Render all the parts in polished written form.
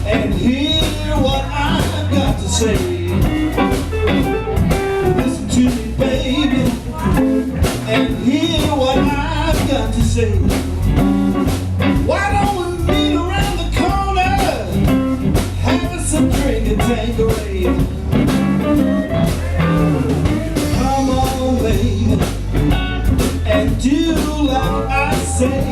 And hear what I've got to say. Listen to me, baby, and hear what I've got to say. Why don't we meet around the corner, have us a drink and take away? Come on, baby, and do like I say.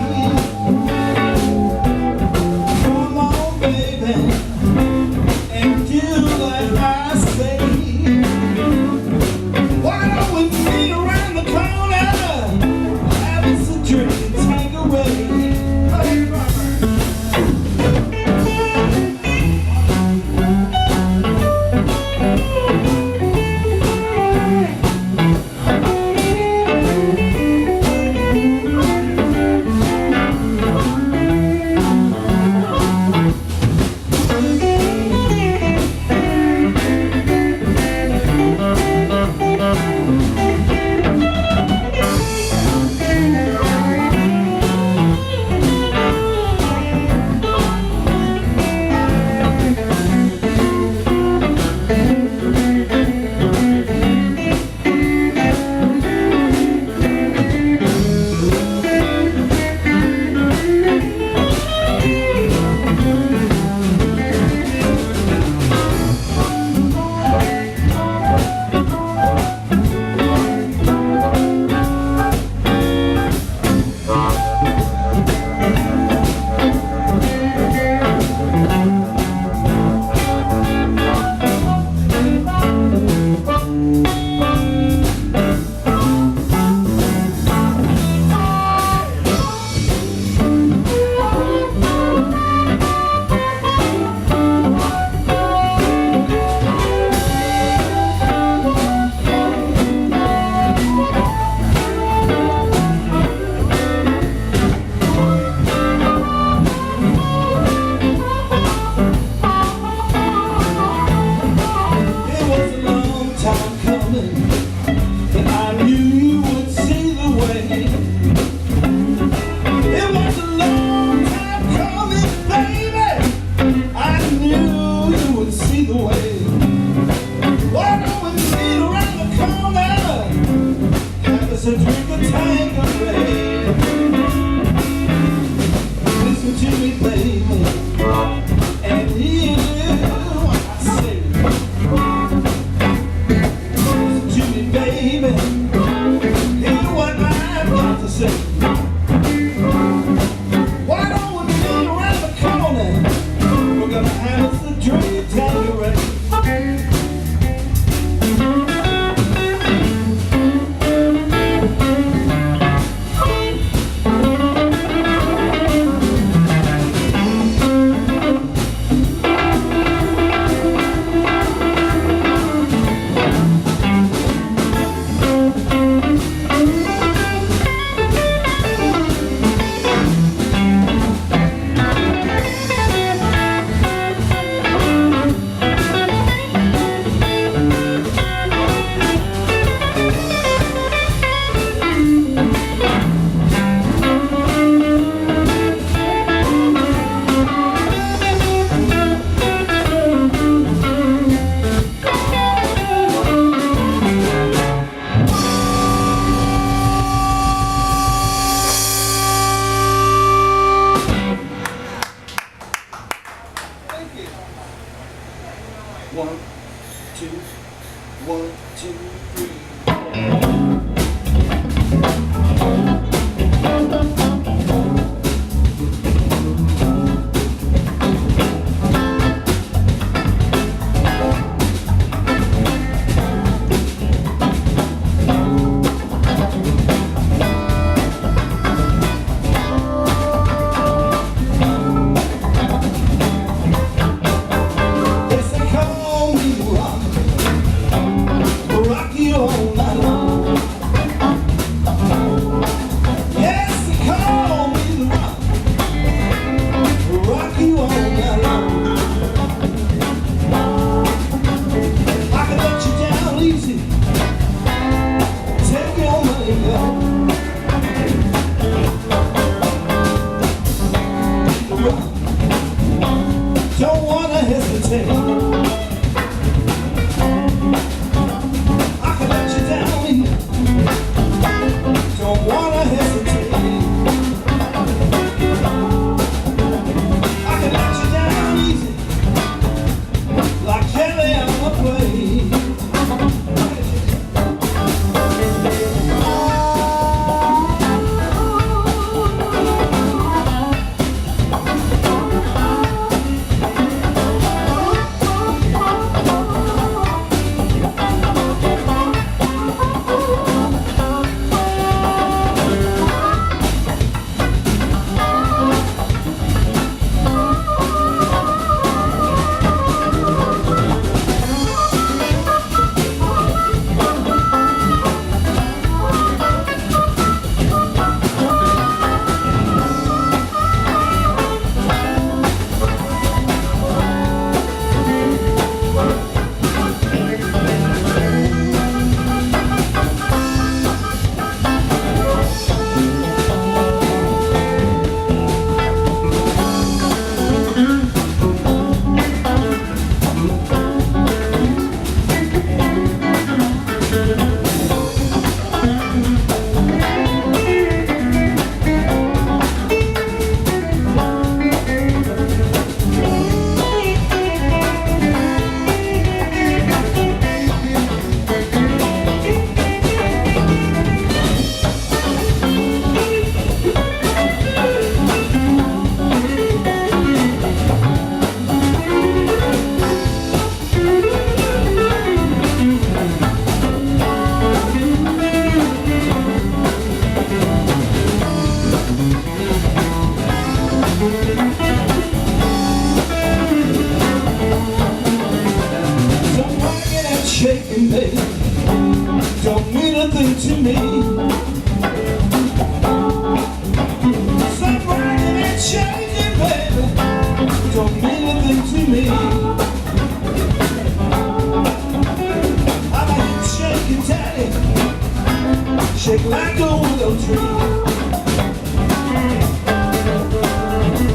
like a willow tree.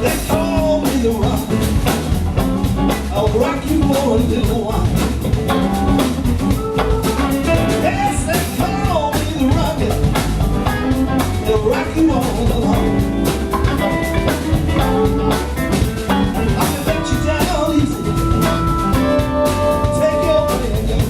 They call me the rock. I'll rock you for a little while. Yes, they call me the rocket. They'll rock you all along. I can let you down easy. Take your finger.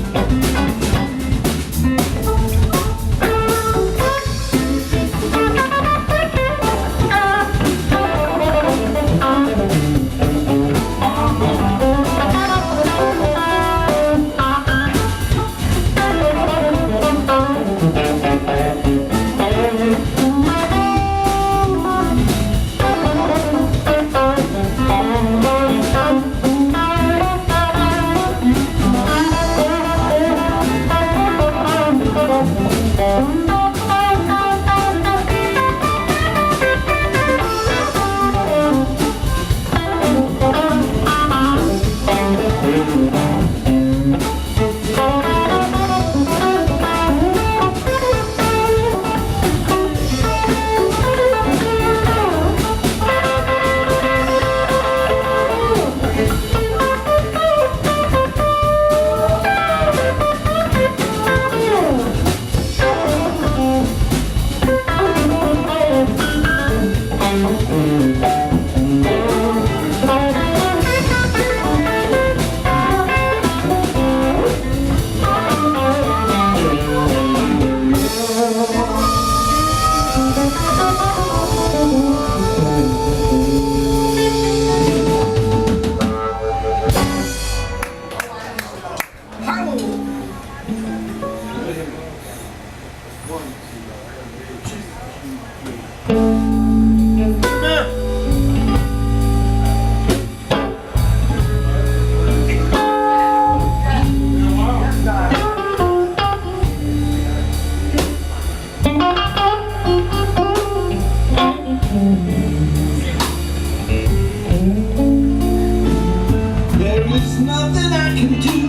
There is nothing I can do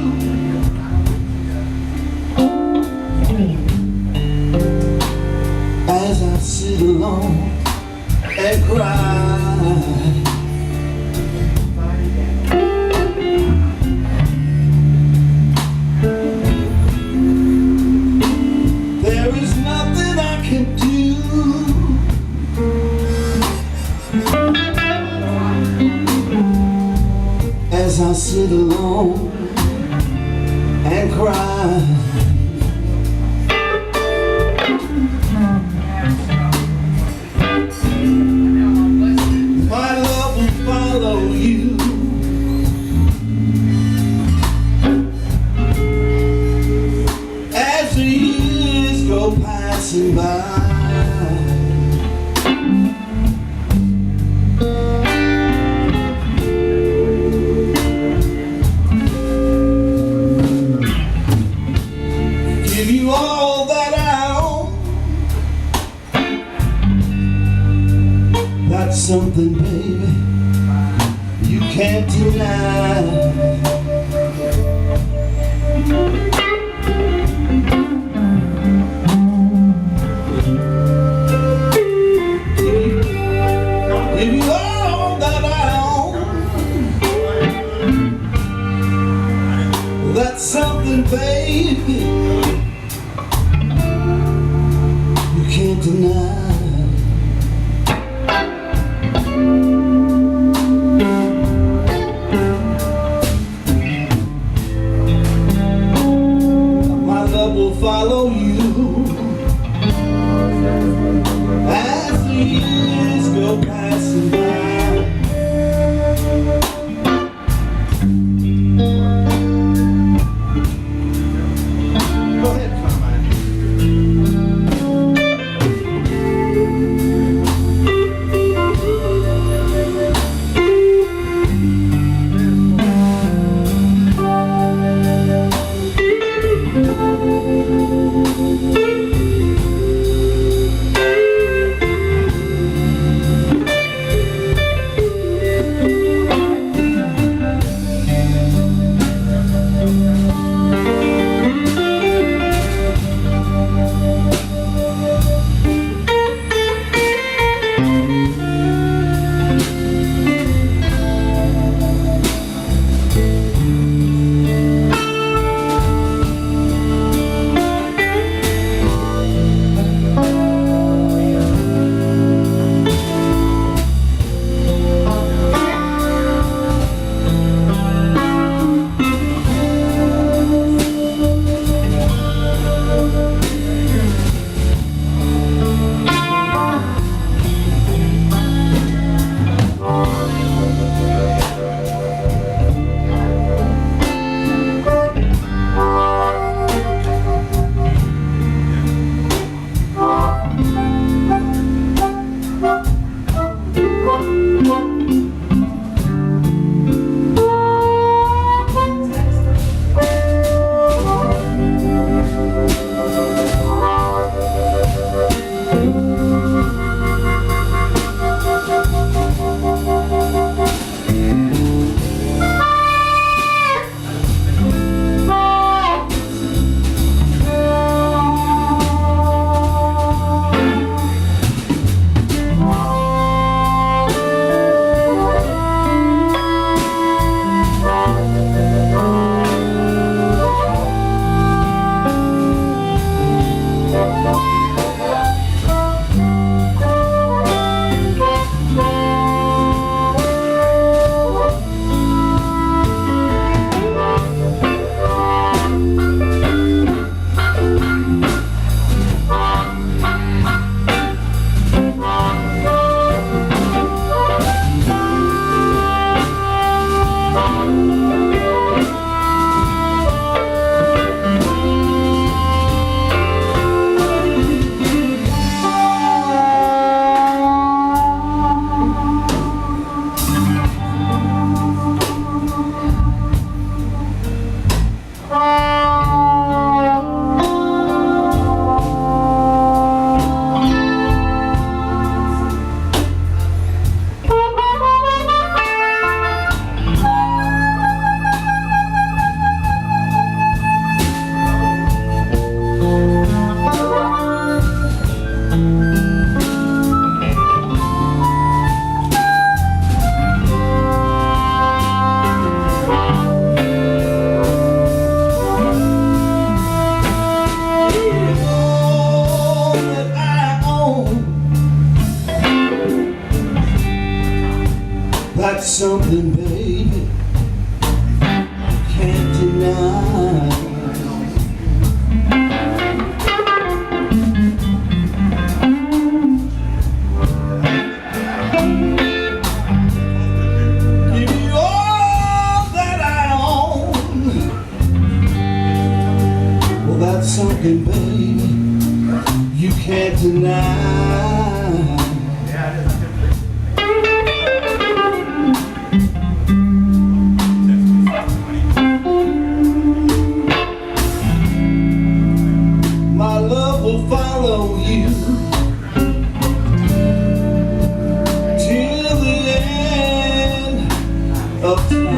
as I sit alone and cry. There is nothing I can do as I sit alone and cry. My love will follow you as the years go passing by. Give you all that I own. That's something, baby, you can't deny. Give you all that I own. That's something, baby, you can't deny. My love will follow you as the years go passing by. Go ahead, Carmine. that's something, baby, can't deny. Give you all that I own. Well, that's something, baby, you can't deny. My love will follow you till the end of time.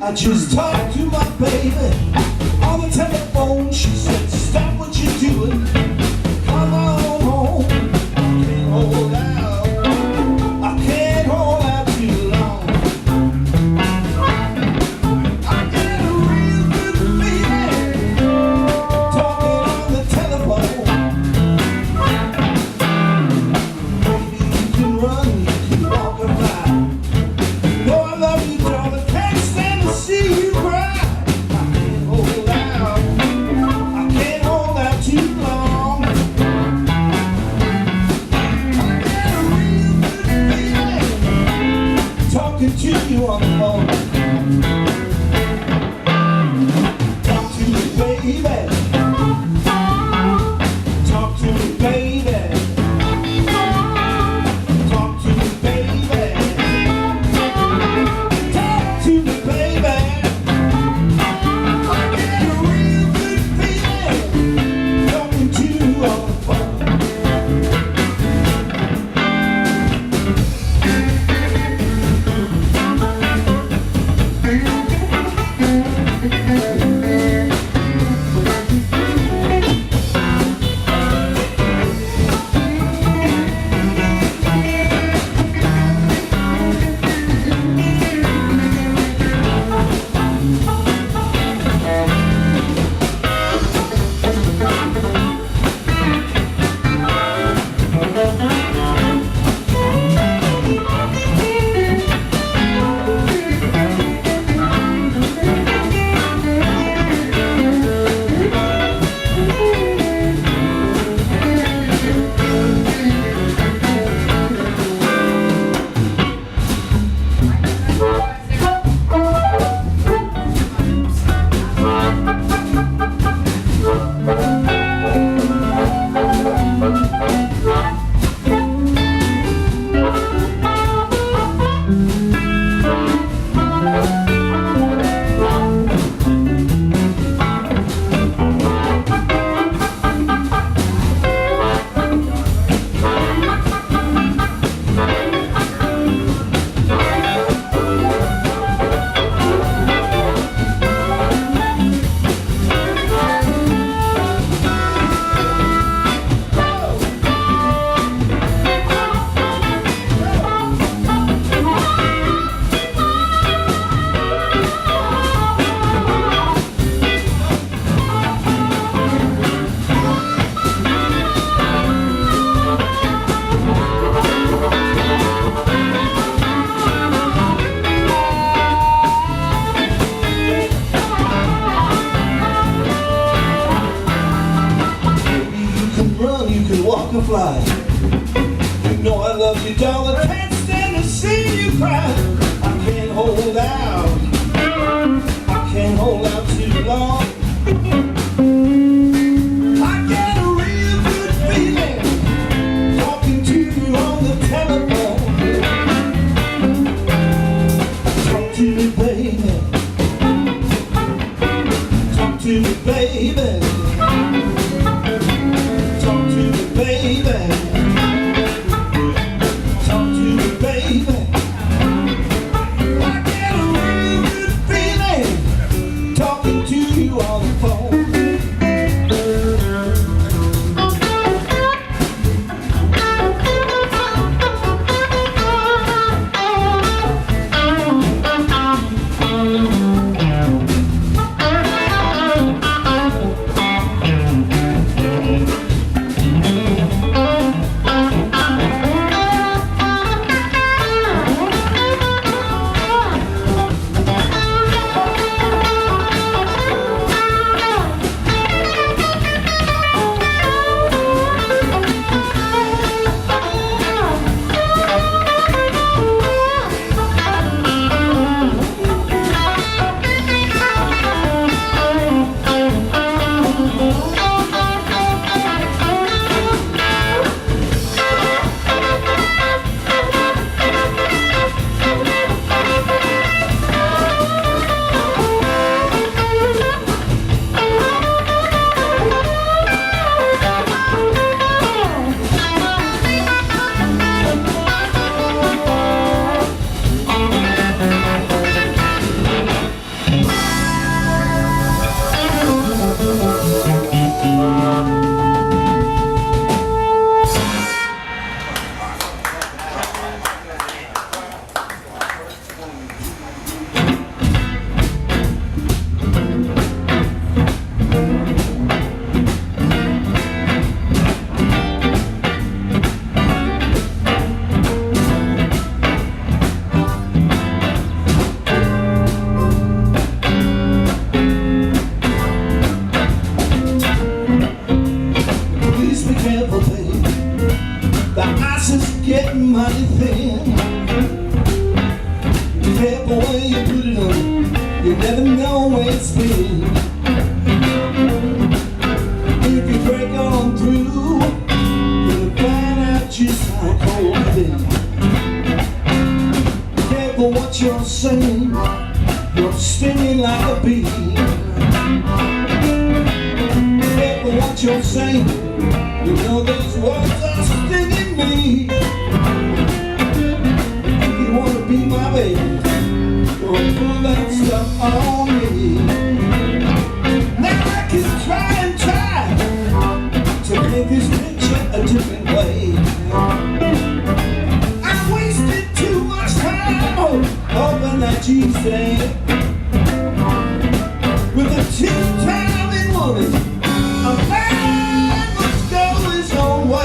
I just talked to my baby on the telephone. She said, stop what you're doing, come on home. I can't hold out, I can't hold out too long. I get a real good feeling talking on the telephone. Baby, you can run, you can walk around. No, I love you, darling, can't stand to see you cry. I can't hold out, I can't hold out too long. I get a real good feeling talking to you on the phone. Talk to me, baby. Talk to me, baby. Talk to me, baby. Talk to me, baby. I get a real good feeling talking to you on the phone. Walk and fly. You know I love you, darling. I can't stand to see you cry. I can't hold out. I can't hold out too long. I get a real good feeling talking to you on the telephone. Talk to me, baby. Talk to me, baby. Baby, talk to me, baby. I get a real good feeling talking to you on the phone. Getting mighty thin. Careful where you put it on, you never know where it's been. If you break on through, you'll find out just how cold it is. Careful what you're saying, you're stinging like a bee. Careful what you're saying, you know those words are stinging me. Be my baby, don't put that stuff on me. Now I can try to make this picture a different way. I wasted too much time hoping that you stay. With a two-timing woman, a man must go his own way.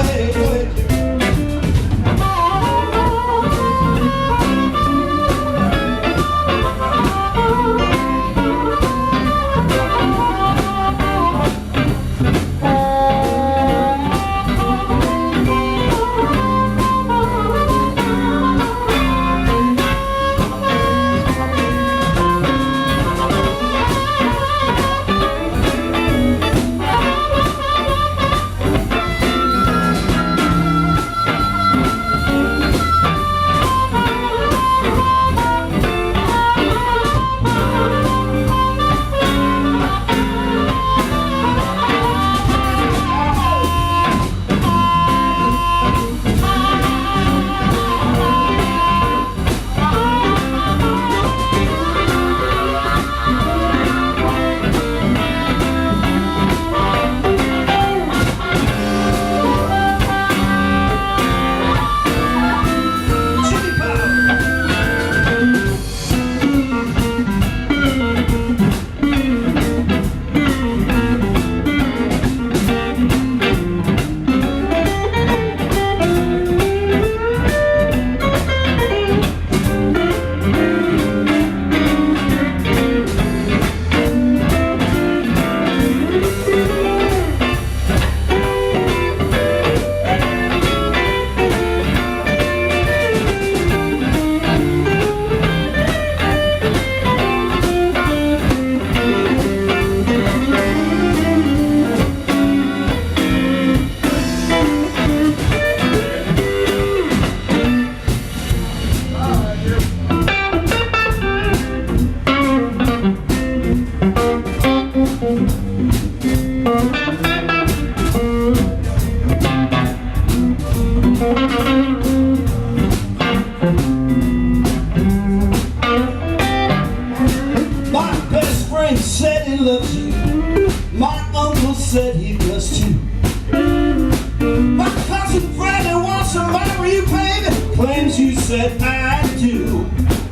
that I do.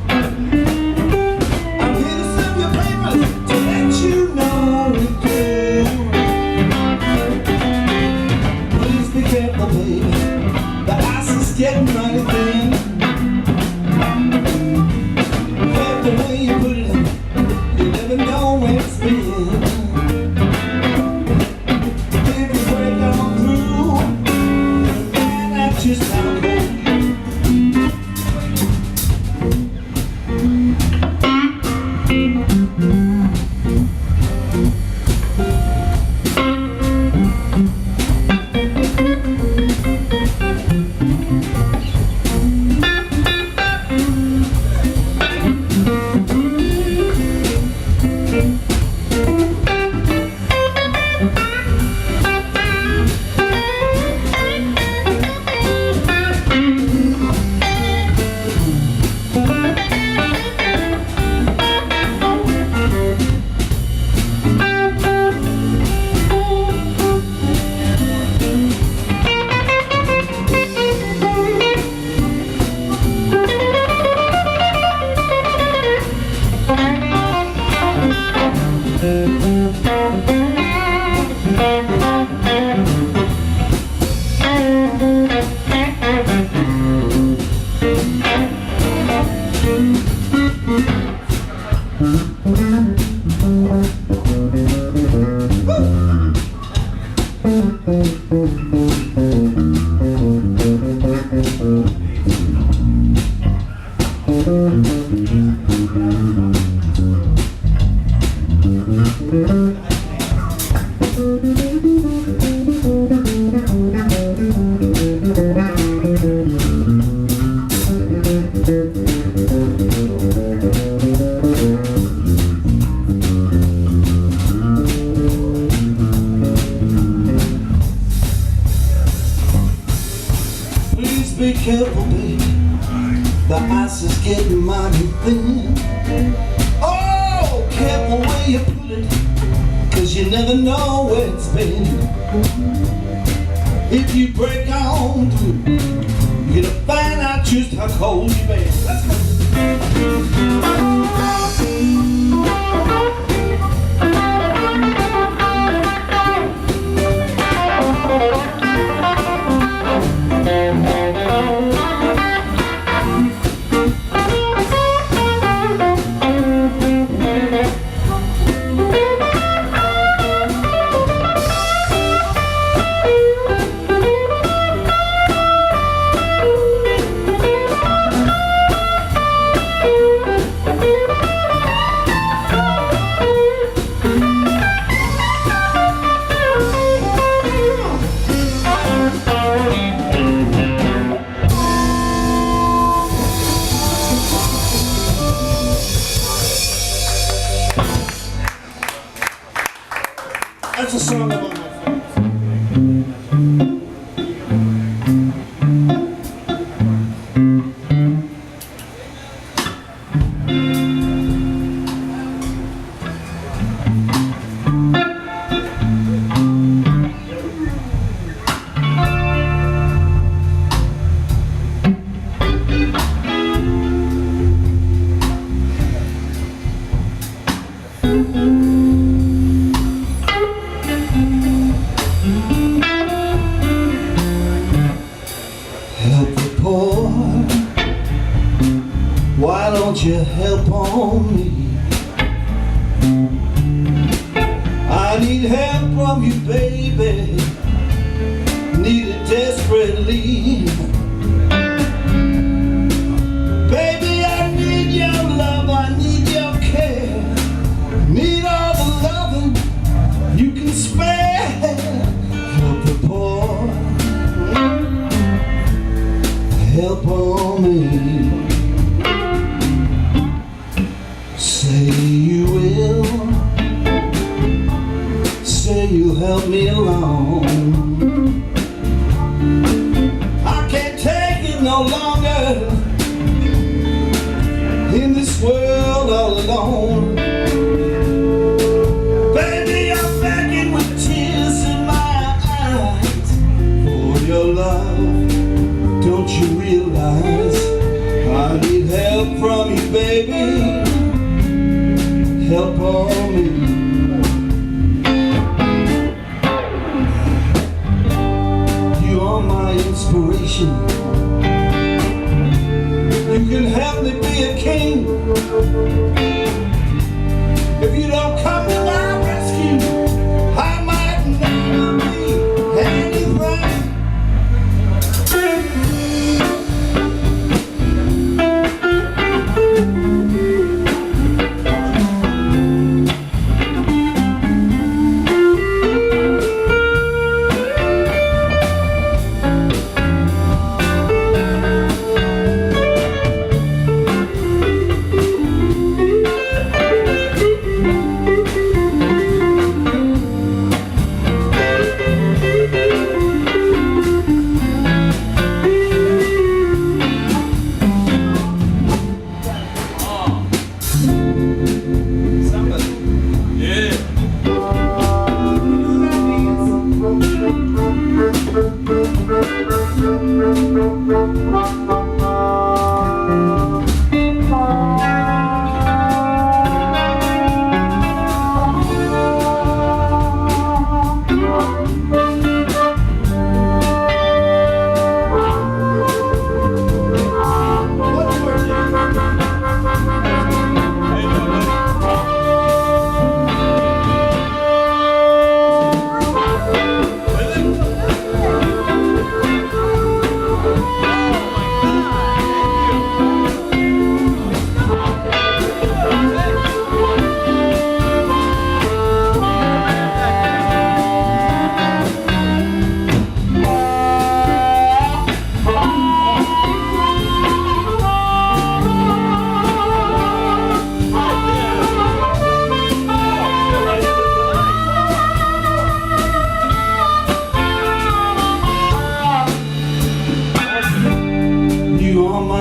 I'm here to serve your papers to let you know we do. Please be careful, baby. The ice is getting mighty thin. The way you put it, you never know where it's been. If you break on through, and that's just how it goes. Please be careful, baby. The ice is getting mighty thin. Oh, careful where you put it, 'cause you never know where it's been. If you break on through, you're gonna find out just how cold you've been. Let's go. That's a song about my friends. Help the poor, why don't you help on me? I need help from you, baby, need it desperately. Baby, I need your love, I need your care, need all the loving you can spare. Help the poor, help on me. Say you will, say you'll help me along. I can't take it no longer in this world all alone. Baby, I'm begging with tears in my eyes for your love. Don't you realize help from you, baby. Help on me. You are my inspiration. You can help me be a king. If you don't come to my rescue, I might never be anything.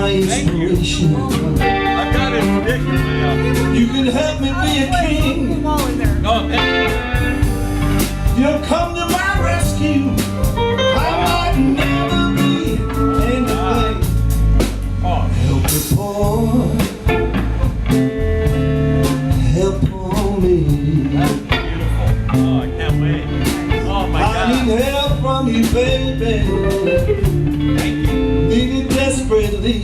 Inspiration. I've got it ridiculous. You can help me be a king. You'll come to my rescue. I might never be anything. Help the poor. Help on me. That's beautiful. Oh, I can't wait. Oh my God. I need help from you, baby. Thank you. Need it desperately.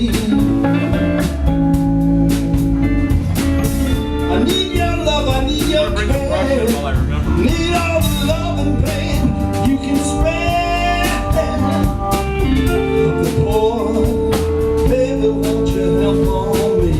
I need your love, I need your care. Need all the love and pain you can spare. Help the poor, baby, won't you help on me?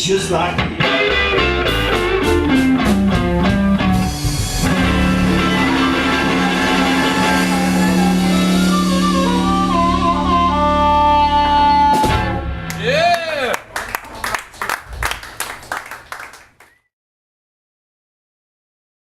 Just like me.